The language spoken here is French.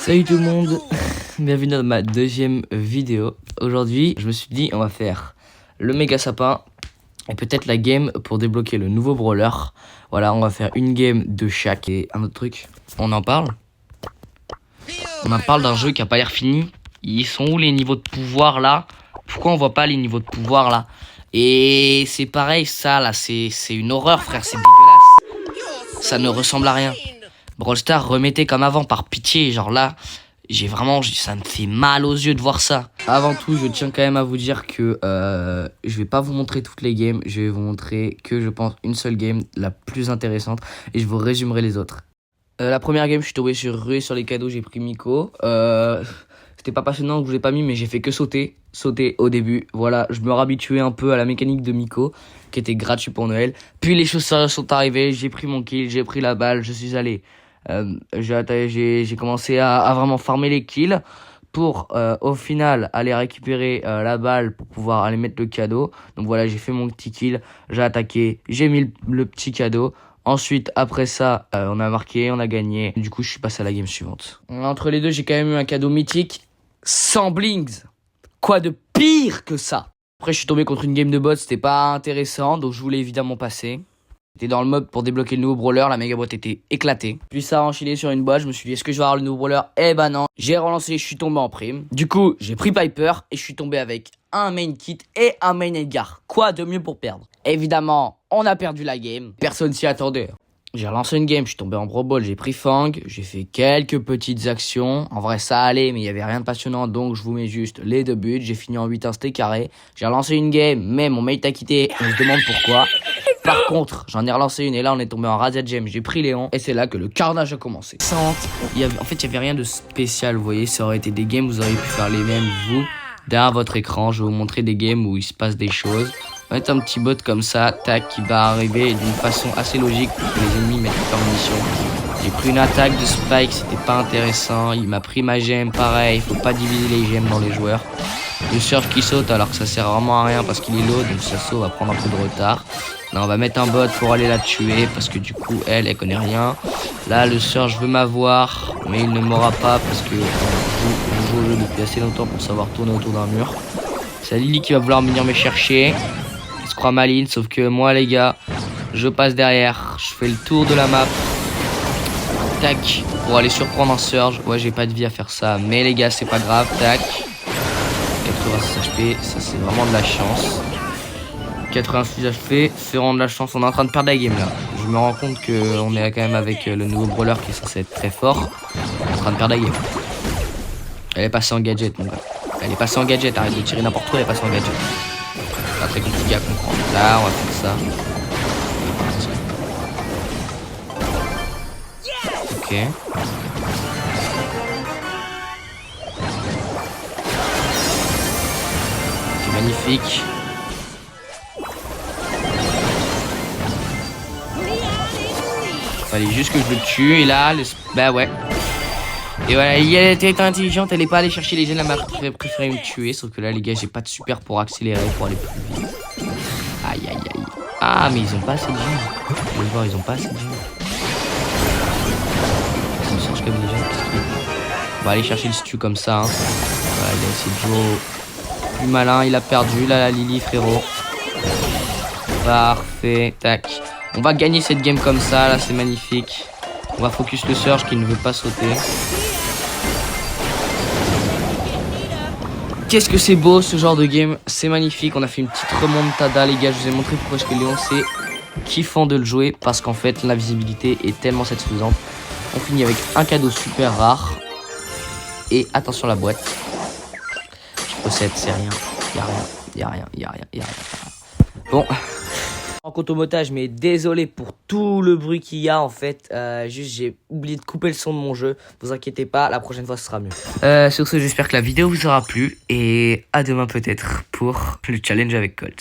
Salut tout le monde, bienvenue dans ma deuxième vidéo. Aujourd'hui, je me suis dit on va faire le méga sapin et peut-être la game pour débloquer le nouveau brawler. Voilà, on va faire une game de chaque. Et un autre truc, on en parle d'un jeu qui a pas l'air fini. Ils sont où les niveaux de pouvoir là? Pourquoi on voit pas les niveaux de pouvoir là? Et c'est pareil, ça là, c'est une horreur frère, c'est dégueulasse. Ça ne ressemble à rien. Brawl Stars, remettez comme avant, par pitié. Genre là, ça me fait mal aux yeux de voir ça. Avant tout, je tiens quand même à vous dire que je vais pas vous montrer toutes les games. Je vais vous montrer que je pense une seule game, la plus intéressante. Et je vous résumerai les autres. La première game, je suis tombé sur Rue, sur les cadeaux, j'ai pris Miko. C'était pas passionnant, je vous l'ai pas mis, mais j'ai fait que sauter au début. Voilà, je me réhabituais un peu à la mécanique de Miko, qui était gratuit pour Noël. Puis les choses sont arrivées, j'ai pris mon kill, j'ai pris la balle, je suis allé. J'ai commencé à vraiment farmer les kills pour au final aller récupérer la balle pour pouvoir aller mettre le cadeau. Donc voilà, j'ai fait mon petit kill, j'ai attaqué, j'ai mis le petit cadeau. Ensuite, après ça, on a marqué, on a gagné. Du coup, je suis passé à la game suivante. Entre les deux, j'ai quand même eu un cadeau mythique. 100 blings. Quoi de pire que ça? Après, je suis tombé contre une game de bots, c'était pas intéressant, donc je voulais évidemment passer. J'étais dans le mode pour débloquer le nouveau brawler, la méga boîte était éclatée. Puis ça a enchaîné sur une boîte, je me suis dit est-ce que je vais avoir le nouveau brawler? Eh ben non, j'ai relancé, je suis tombé en prime. Du coup, j'ai pris Piper et je suis tombé avec un main kit et un main Edgar. Quoi de mieux pour perdre? Évidemment, on a perdu la game, personne s'y attendait. J'ai relancé une game, je suis tombé en Brawl Ball, j'ai pris Fang, j'ai fait quelques petites actions. En vrai, ça allait, mais il y avait rien de passionnant, donc je vous mets juste les deux buts. J'ai fini en 8 1 carré. J'ai relancé une game, mais mon mate a quitté, on se demande pourquoi. Par contre, j'en ai relancé une et là on est tombé en Razia Gem, j'ai pris Léon et c'est là que le carnage a commencé. En fait, il y avait rien de spécial, vous voyez, ça aurait été des games, vous auriez pu faire les mêmes vous. Derrière votre écran, je vais vous montrer des games où il se passe des choses. On va mettre un petit bot comme ça, tac, qui va arriver d'une façon assez logique pour que les ennemis mettent leur munition. J'ai pris une attaque de Spike, c'était pas intéressant. Il m'a pris ma gemme, pareil, faut pas diviser les gemmes dans les joueurs. Le surge qui saute alors que ça sert vraiment à rien parce qu'il est low, donc ça saut va prendre un peu de retard. Là on va mettre un bot pour aller la tuer parce que du coup elle connaît rien. Là le surge veut m'avoir mais il ne m'aura pas parce que je joue au jeu depuis assez longtemps pour savoir tourner autour d'un mur. C'est Lily qui va vouloir venir me chercher. Elle se croit maline sauf que moi les gars je passe derrière, je fais le tour de la map. Tac, pour aller surprendre un surge. Ouais j'ai pas de vie à faire ça mais les gars c'est pas grave, tac. 86 HP, ça c'est vraiment de la chance. 86 HP, c'est vraiment de la chance. On est en train de perdre la game là. Je me rends compte qu'on est quand même avec le nouveau brawler qui est censé être très fort. On est en train de perdre la game. Elle est passée en gadget mon gars. Elle est passée en gadget, arrête de tirer n'importe où, elle est passée en gadget. C'est pas très compliqué à comprendre. Là on va faire ça. Ok. Magnifique. Fallait juste que je le tue et là, bah ouais. Et voilà, elle était intelligente, elle est pas allée chercher les gemmes, elle m'a préféré me tuer. Sauf que là les gars, j'ai pas de super pour accélérer, pour aller plus vite. Aïe aïe aïe. Ah mais ils ont pas assez de gemmes. Je vais le voir, ils ont pas assez de gemmes. Ils me cherchent comme des gemmes. On va aller chercher le stu comme ça. Hein. Voilà, il a essayé de jouer plus malin, il a perdu. Là la Lily frérot. Parfait, tac. On va gagner cette game comme ça, là c'est magnifique. On va focus le surge qui ne veut pas sauter. Qu'est-ce que c'est beau ce genre de game, c'est magnifique. On a fait une petite remontada les gars, je vous ai montré pourquoi est-ce que Léon c'est kiffant de le jouer. Parce qu'en fait l'invisibilité est tellement satisfaisante. On finit avec un cadeau super rare. Et attention la boîte. Je possède, c'est rien, y'a rien. Bon. En cotomotage, mais désolé pour tout le bruit qu'il y a en fait. Juste j'ai oublié de couper le son de mon jeu. Vous inquiétez pas, la prochaine fois ce sera mieux. Sur ce, j'espère que la vidéo vous aura plu. Et à demain peut-être pour le challenge avec Colt.